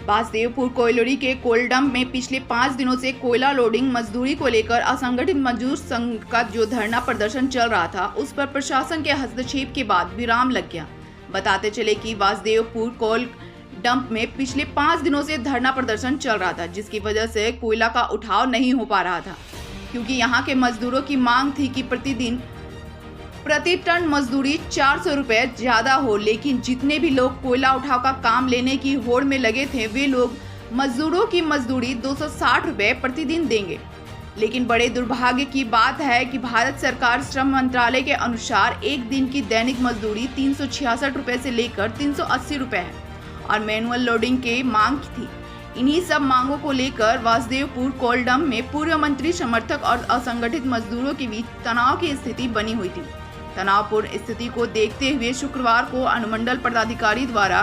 बासदेवपुर कोयलोरी के coal dump में पिछले 5 दिनों से कोयला लोडिंग मजदूरी को लेकर असंगठित मजदूर संघ का जो धरना प्रदर्शन चल रहा था, उस पर प्रशासन के हस्तक्षेप के बाद विराम लग गया। बताते चले कि बासदेवपुर कोल डंप में पिछले 5 दिनों से धरना प्रदर्शन चल रहा था, जिसकी वजह से कोयला का उठाव नहीं हो पा रहा था, क्योंकि यहाँ के मजदूरों की मांग थी कि प्रतिदिन प्रति टन मजदूरी 400 रुपये ज़्यादा हो। लेकिन जितने भी लोग कोयला उठाव का काम लेने की होड़ में लगे थे, वे लोग मजदूरों की मजदूरी 260 रुपये प्रतिदिन देंगे। लेकिन बड़े दुर्भाग्य की बात है कि भारत सरकार श्रम मंत्रालय के अनुसार एक दिन की दैनिक मजदूरी 366 रुपये से लेकर 380 रुपये है और मैनुअल लोडिंग की मांग थी। इन्हीं सब मांगों को लेकर बासदेवपुर कोल डंप में पूर्व मंत्री समर्थक और असंगठित मजदूरों के बीच तनाव की स्थिति बनी हुई थी। तनावपूर्ण स्थिति को देखते हुए शुक्रवार को अनुमंडल पदाधिकारी द्वारा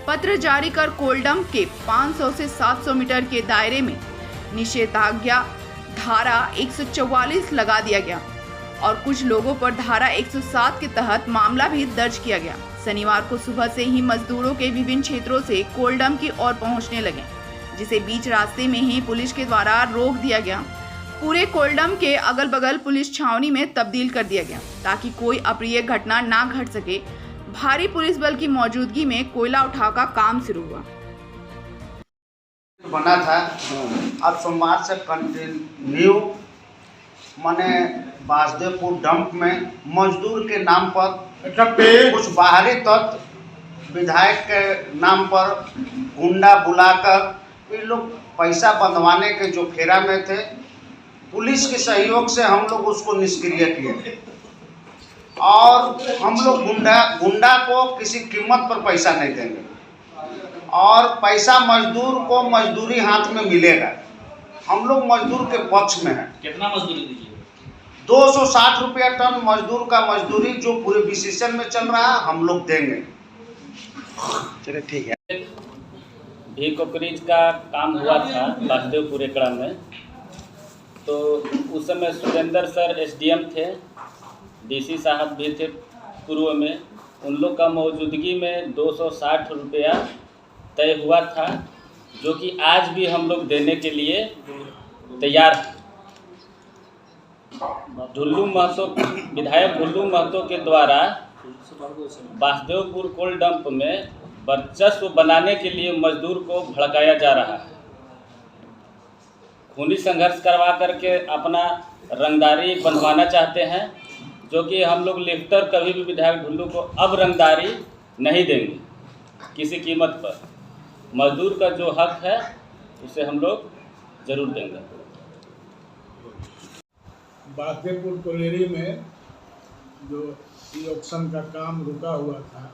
पत्र जारी कर कोल डंप के 500 से 700 मीटर के दायरे में निषेधाज्ञा धारा 144 लगा दिया गया और कुछ लोगों पर धारा 107 के तहत मामला भी दर्ज किया गया। शनिवार को सुबह से ही मजदूरों के विभिन्न क्षेत्रों से कोल डंप की ओर पहुंचने लगे, जिसे बीच रास्ते में ही पुलिस के द्वारा रोक दिया गया। पूरे कोल डंप के अगल बगल पुलिस छावनी में तब्दील कर दिया गया ताकि कोई अप्रिय घटना ना घट सके। भारी पुलिस बल की मौजूदगी में कोयला उठाव का काम शुरू हुआ। बना था अब सोमवार से कंटिन्यू माने बासदेवपुर डंप में मजदूर के नाम पर कुछ बाहरी तत्व विधायक के नाम पर गुंडा बुलाकर ये लोग पैसा बंधवाने के जो फेरा में थे, पुलिस के सहयोग से हम लोग उसको निष्क्रिय किए और हम लोग गुंडा को किसी कीमत पर पैसा नहीं देंगे और पैसा मजदूर को मजदूरी हाथ में मिलेगा। हम लोग मजदूर के पक्ष में हैं। कितना मजदूरी दीजिए? 260 रुपया टन मजदूर का मजदूरी जो पूरे बीसीसीएल में चल रहा है हम लोग देंगे। चलिए ठीक है। भी कोकरीज का काम हुआ था बासदेवपुर एकड़ा में, तो उस समय सुरेंद्र सर एसडीएम थे, डीसी साहब भी थे पूर्व में। उन लोग का मौजूदगी में 260 रुपया तय हुआ था, जो कि आज भी हम लोग देने के लिए तैयार हैं। ढुल्लू महतो विधायक ढुल्लू महतो के द्वारा बासदेवपुर कोल डंप में वर्चस्व बनाने के लिए मजदूर को भड़काया जा रहा है। खूनी संघर्ष करवा करके अपना रंगदारी बनवाना चाहते हैं, जो कि हम लोग लिफ्टर कभी भी विधायक ढुल्लू को अब रंगदारी नहीं देंगे किसी कीमत पर। मजदूर का जो हक है उसे हम लोग जरूर देंगे। बासदेवपुर कोयलोरी में जो ऑक्शन का काम रुका हुआ था,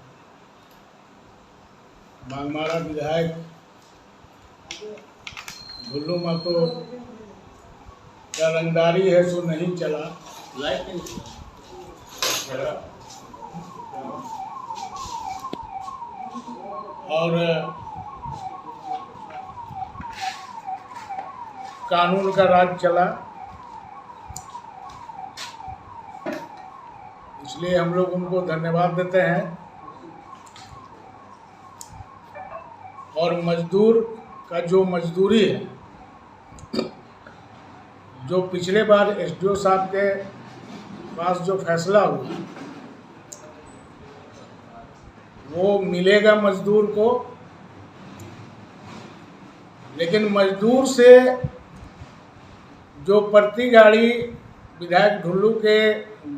बागमारा विधायक ढुल्लू महतो का रंगदारी है सो नहीं चला। और कानून का राज चला, इसलिए हम लोग उनको धन्यवाद देते हैं। और मजदूर का जो मजदूरी है, जो पिछले बार एसडीओ साहब के पास जो फैसला हुआ वो मिलेगा मजदूर को, लेकिन मजदूर से जो प्रति गाड़ी विधायक ढुल्लू के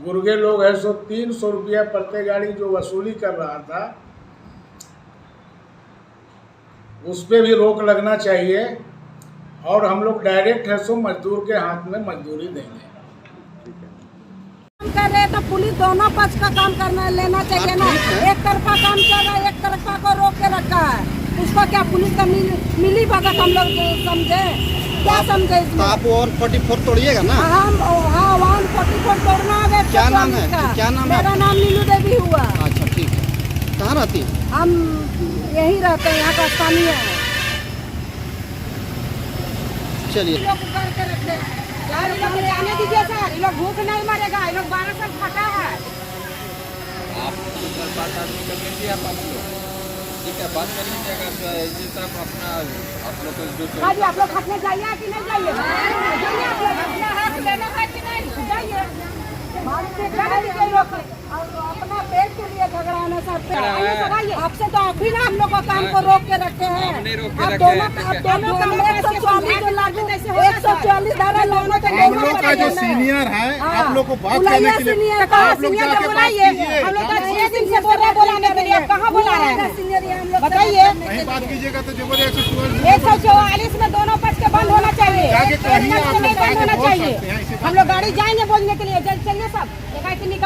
गुर्गे लोग हैं सो 300 रुपया प्रति गाड़ी जो वसूली कर रहा था, उस पर भी रोक लगना चाहिए और हम लोग डायरेक्ट है सो मजदूर के हाथ में मजदूरी देंगे। काम कर रहे तो पुलिस दोनों पक्ष का काम करना लेना चाहिए ना। एक तरफा काम कर रहा है, एक तरफा को रोक के रखा है, उसको क्या पुलिस का मिली भगत हम लोग समझे? क्या समझे इसमें? आप 144 तोड़िएगा ना? हम 144 तोड़ना है। क्या नाम है? क्या नाम है? मेरा नाम नीलू देवी हुआ। अच्छा ठीक है। कहाँ रहती है? हम यही रहते हैं, यहाँ का स्थानीय है। चलिए लोग करके रखते हैं यार, ये लोग जाने दीजिए सर, ये लोग भूख नहीं मरेगा, ये लोग 12 साल खटा है। आप ठीक है, बात कर लीजिएगा तो ऐसे साहब अपना आप लोग जो हाँ जी, आप लोग खटने जाइए कि नहीं जाइए? जाइए, आप लोग अपना हक लेना है कि नहीं? जाइए, जाने दीजिए लोग। और अपना पेट के लिए झगड़ाना सर, आपसे तो अभी ना हम लोग का काम को रोक के रखे हैं। आप दोनों काम 144 जो लागू 144 धारा लागू तो हम लोग का जो सीनियर है आप लोग को बात करने के लिए आप लोग जाके बात कीजिए। हम लोग 6 दिन से बोल रहे बुलाने के लिए, कहाँ बुला रहे हैं सीनियर? हम लोग बताइए, नहीं बात कीजिएगा तो जबरदस्ती 144 में दोनों पक्ष के बंद होना चाहिए, जाके कहिए, आप लोग नहीं बंद जाके होना बोल चाहिए। सकते हैं, ऐसी बात हम लोग गाड़ी जाएंगे बोलने के लिए, चलिए सब निकलिए।